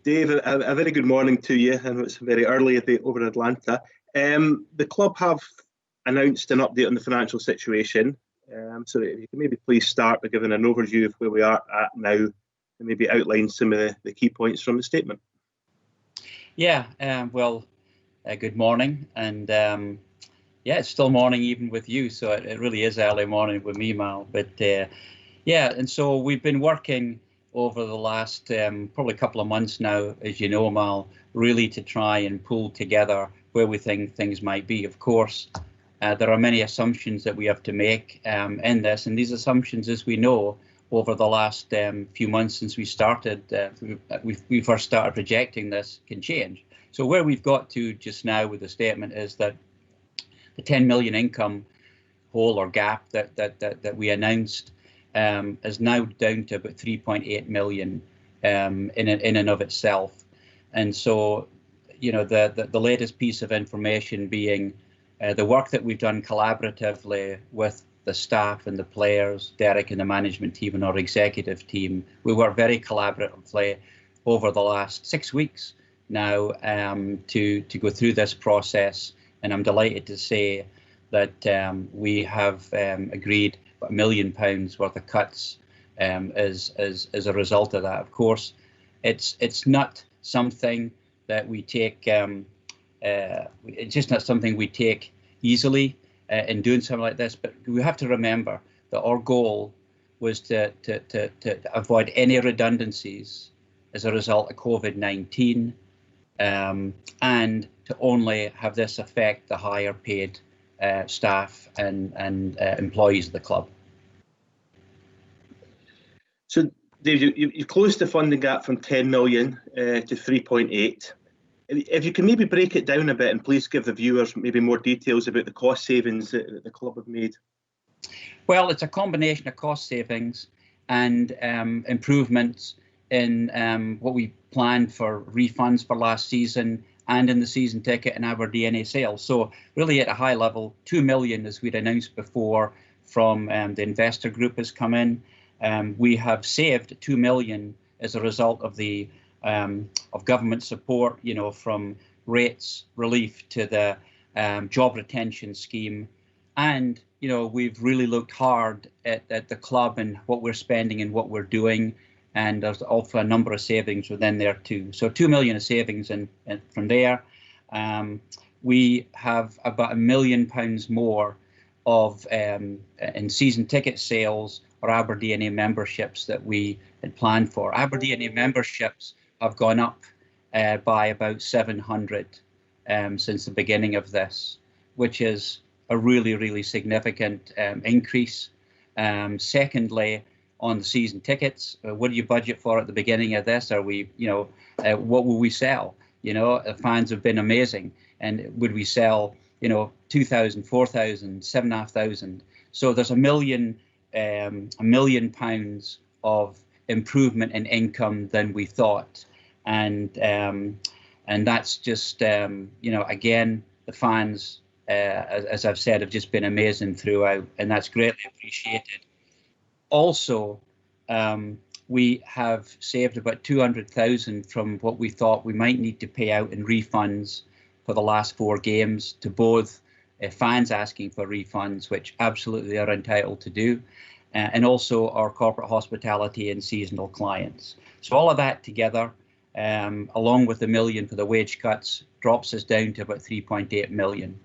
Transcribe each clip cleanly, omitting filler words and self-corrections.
Dave, a very good morning to you. I know it's very early over in Atlanta. The club have announced an update on the financial situation. So if you can maybe please start by giving an overview of where we are at now and maybe outline some of the key points from the statement. Yeah, good morning. And yeah, it's still morning even with you. So it really is early morning with me, Mal. But yeah, and so we've been working over the last probably couple of months now, as you know, Mal, really to try and pull together where we think things might be. Of course, there are many assumptions that we have to make in this, and these assumptions, as we know, over the last few months since we started, we first started projecting this, can change. So where we've got to just now with the statement is that the 10 million income hole or gap that we announced is now down to about 3.8 million in and of itself. And so, you know, the latest piece of information being the work that we've done collaboratively with the staff and the players, Derek and the management team and our executive team. We work very collaboratively over the last 6 weeks now to go through this process. And I'm delighted to say that we have agreed £1 million worth of cuts as a result of that. Of course, it's not something that we take. It's just not something we take easily in doing something like this. But we have to remember that our goal was to avoid any redundancies as a result of COVID-19, and to only have this affect the higher paid staff and employees of the club. So, Dave, you closed the funding gap from 10 million to 3.8. If you can maybe break it down a bit and please give the viewers maybe more details about the cost savings that the club have made. Well, it's a combination of cost savings and improvements in what we planned for refunds for last season and in the season ticket and Aberdeen sales. So really at a high level, 2 million, as we'd announced before, from the investor group has come in. We have saved 2 million as a result of the of government support, you know, from rates relief to the job retention scheme. And, you know, we've really looked hard at the club and what we're spending and what we're doing. And there's also a number of savings within there too. So 2 million of savings and from there. We have about £1 million more of in season ticket sales or Aberdeen memberships that we had planned for. Aberdeen memberships have gone up by about 700 since the beginning of this, which is a really, really significant increase. Secondly, on the season tickets, what do you budget for at the beginning of this? Are we, you know, what will we sell? You know, the fans have been amazing. And would we sell, you know, 2,000, 4,000, 7,500? So there's £1 million of improvement in income than we thought. And that's just, you know, again, the fans, as I've said, have just been amazing throughout, and that's greatly appreciated. Also, we have saved about 200,000 from what we thought we might need to pay out in refunds for the last 4 games to both fans asking for refunds, which absolutely are entitled to do, and also our corporate hospitality and seasonal clients. So all of that together, along with the $1 million for the wage cuts, drops us down to about 3.8 million.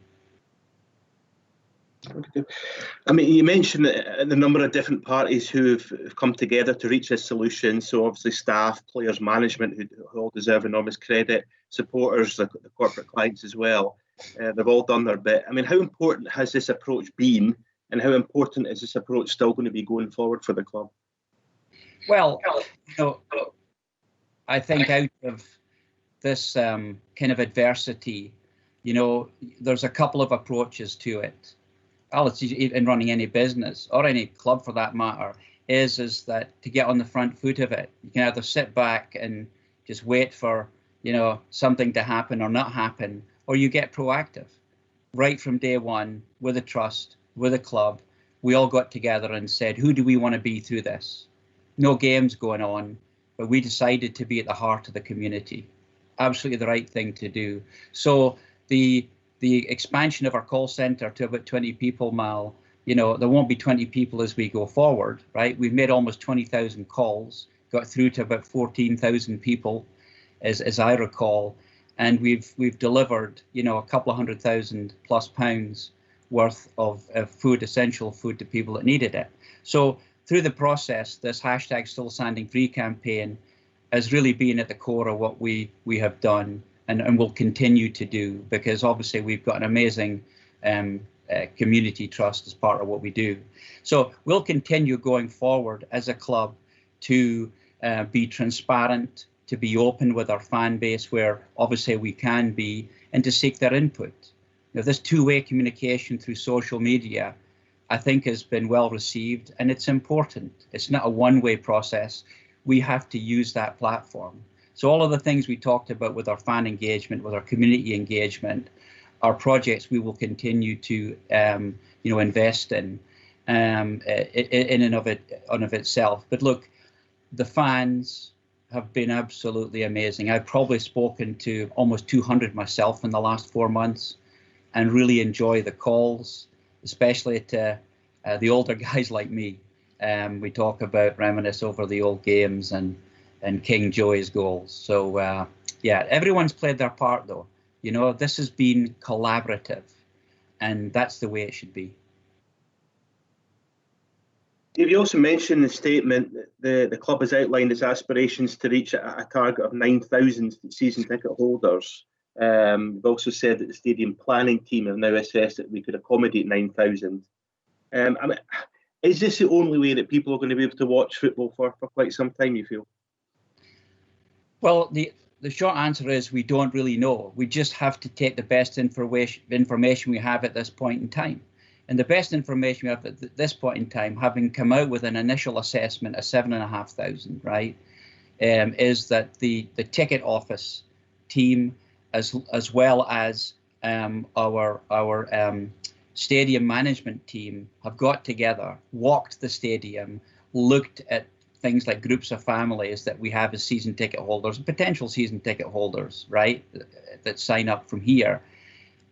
I mean, you mentioned the number of different parties who have come together to reach this solution. So obviously staff, players, management, who all deserve enormous credit, supporters, the corporate clients as well. They've all done their bit. I mean, how important has this approach been, and how important is this approach still going to be going forward for the club? Well, you know, I think out of this kind of adversity, you know, there's a couple of approaches to it. Well, it's in running any business or any club for that matter, is that to get on the front foot of it, you can either sit back and just wait for, you know, something to happen or not happen, or you get proactive. Right from day one, with a trust, with a club, we all got together and said, who do we want to be through this? No games going on. but we decided to be at the heart of the community. Absolutely the right thing to do. So the expansion of our call center to about 20 people, Mal, there won't be 20 people as we go forward, right? We've made almost 20,000 calls, got through to about 14,000 people, as I recall, and we've delivered, a couple of £100,000+ worth of food, essential food, to people that needed it. So through the process, this hashtag Still Standing Free campaign has really been at the core of what we have done and will continue to do, because obviously we've got an amazing community trust as part of what we do. So we'll continue going forward as a club to be transparent, to be open with our fan base where obviously we can be, and to seek their input. This two-way communication through social media, I think, has been well received, and it's important. It's not a one-way process. We have to use that platform. So all of the things we talked about with our fan engagement, with our community engagement, are projects we will continue to invest in and of itself. But look, the fans have been absolutely amazing. I've probably spoken to almost 200 myself in the last 4 months, and really enjoy the calls, especially to the older guys like me. We talk about, reminisce over the old games and King Joey's goals. So yeah, everyone's played their part though. This has been collaborative, and that's the way it should be. Dave, you also mentioned in the statement that the club has outlined its aspirations to reach a target of 9,000 season ticket holders. We've also said that the stadium planning team have now assessed that we could accommodate 9,000. Is this the only way that people are going to be able to watch football for quite some time, you feel? Well, the short answer is we don't really know. We just have to take the best information we have at this point in time. And the best information we have at this point in time, having come out with an initial assessment of 7,500, right, is that the ticket office team, as well as our stadium management team, have got together, walked the stadium, looked at things like groups of families that we have as season ticket holders, potential season ticket holders, right, that sign up from here.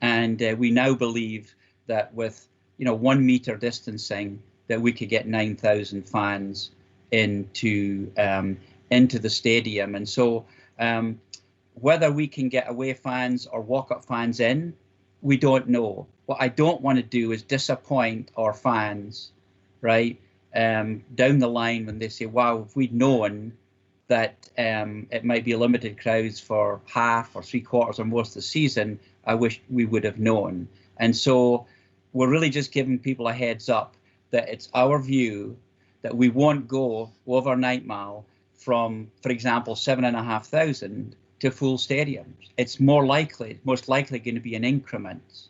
And we now believe that with 1 meter distancing, that we could get 9,000 fans into the stadium. And so whether we can get away fans or walk-up fans in, we don't know. What I don't want to do is disappoint our fans, right, down the line when they say, wow, if we'd known that it might be limited crowds for half or 3/4 or most of the season, I wish we would have known. And so we're really just giving people a heads up that it's our view that we won't go overnight, Mal, from, for example, 7,500 to full stadiums. It's most likely going to be in increments.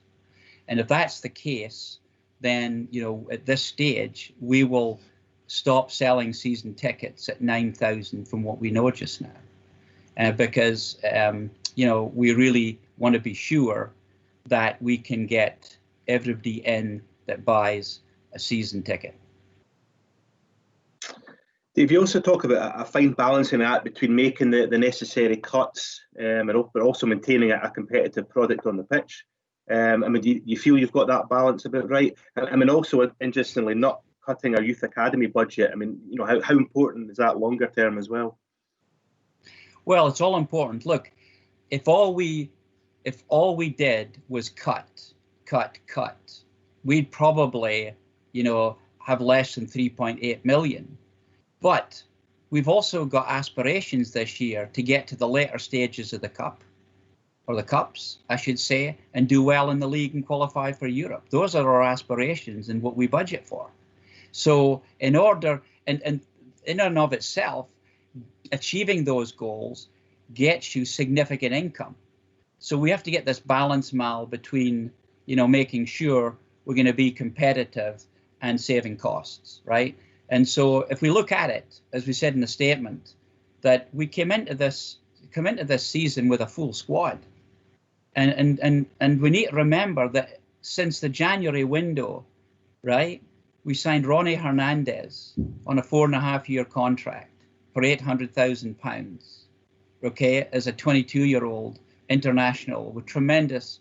And if that's the case, then, at this stage, we will stop selling season tickets at 9,000 from what we know just now. Because, we really want to be sure that we can get everybody in that buys a season ticket. Dave, you also talk about a fine balancing act between making the necessary cuts but also maintaining a competitive product on the pitch. Do you feel you've got that balance about right? Also, interestingly, not cutting our youth academy budget. How important is that longer term as well? Well, it's all important. Look, if all we did was cut, we'd probably, have less than 3.8 million. But we've also got aspirations this year to get to the later stages of the cup, or the cups, I should say, and do well in the league and qualify for Europe. Those are our aspirations and what we budget for. So in order, and in and of itself, achieving those goals gets you significant income. So we have to get this balance, Mal, between, making sure we're going to be competitive and saving costs, right? And so if we look at it, as we said in the statement, that we come into this season with a full squad. And we need to remember that since the January window, right, we signed Ronnie Hernandez on a 4.5-year contract. for £800,000. Okay, as a 22-year-old international with tremendous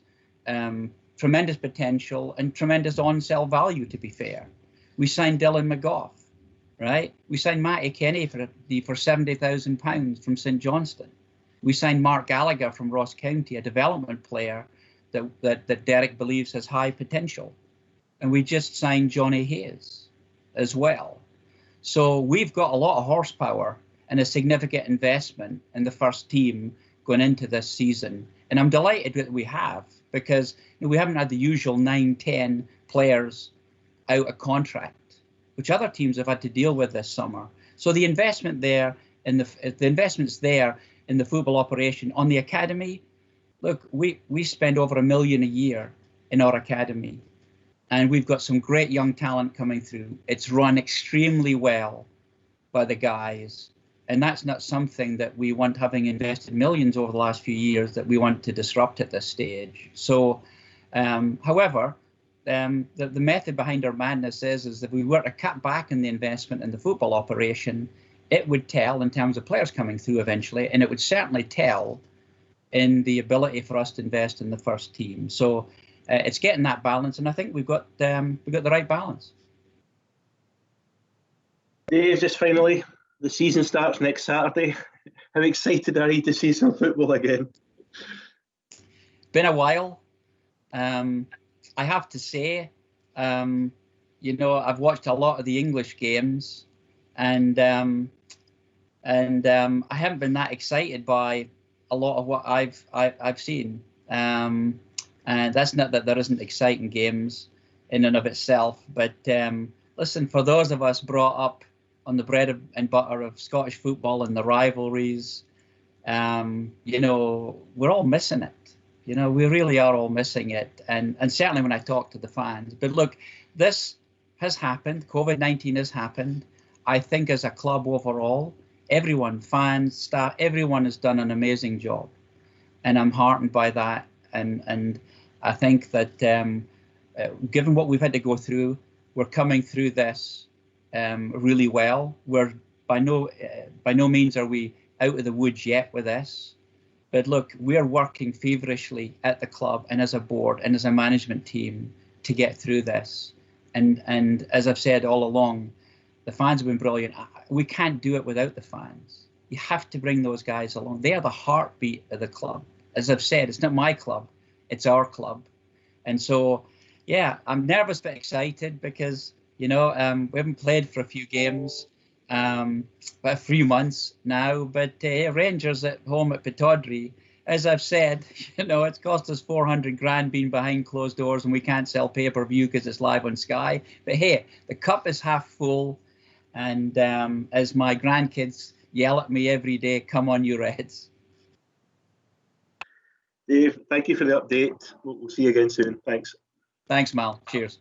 potential and tremendous on-sell value, to be fair. We signed Dylan McGough, right? We signed Matty Kenny for £70,000 from St Johnstone. We signed Mark Gallagher from Ross County, a development player that Derek believes has high potential. And we just signed Johnny Hayes as well. So we've got a lot of horsepower and a significant investment in the first team going into this season. And I'm delighted that we have, because we haven't had the usual 9-10 players out of contract, which other teams have had to deal with this summer. So the investment there, and the investments there in the football operation on the academy. Look, we spend over $1 million a year in our academy, and we've got some great young talent coming through. It's run extremely well by the guys. And that's not something that we want, having invested millions over the last few years, that we want to disrupt at this stage. So, however, the method behind our madness is that if we were to cut back in the investment in the football operation, it would tell in terms of players coming through eventually, and it would certainly tell in the ability for us to invest in the first team. So it's getting that balance, and I think we've got the right balance. Dave, just finally, the season starts next Saturday. How excited are you to see some football again? Been a while. I have to say, I've watched a lot of the English games, and I haven't been that excited by a lot of what I've seen. And that's not that there isn't exciting games in and of itself, but listen, for those of us brought up on the bread and butter of Scottish football and the rivalries, we're all missing it. We really are all missing it. And certainly when I talk to the fans. But look, this has happened. COVID-19 has happened. I think as a club overall, everyone, fans, staff, everyone has done an amazing job. And I'm heartened by that. And I think that given what we've had to go through, we're coming through this really well. We're by no means are we out of the woods yet with this, but look, we're working feverishly at the club and as a board and as a management team to get through this. And as I've said all along, the fans have been brilliant. We can't do it without the fans. You have to bring those guys along. They are the heartbeat of the club. As I've said, it's not my club, it's our club. And so, yeah, I'm nervous but excited because we haven't played for a few games, about a few months now. But Rangers at home at Pittodrie, as I've said, it's cost us 400 grand being behind closed doors, and we can't sell pay-per-view because it's live on Sky. But hey, the cup is half full, and as my grandkids yell at me every day, come on, you Reds. Dave, thank you for the update. We'll see you again soon. Thanks. Thanks, Mal. Cheers.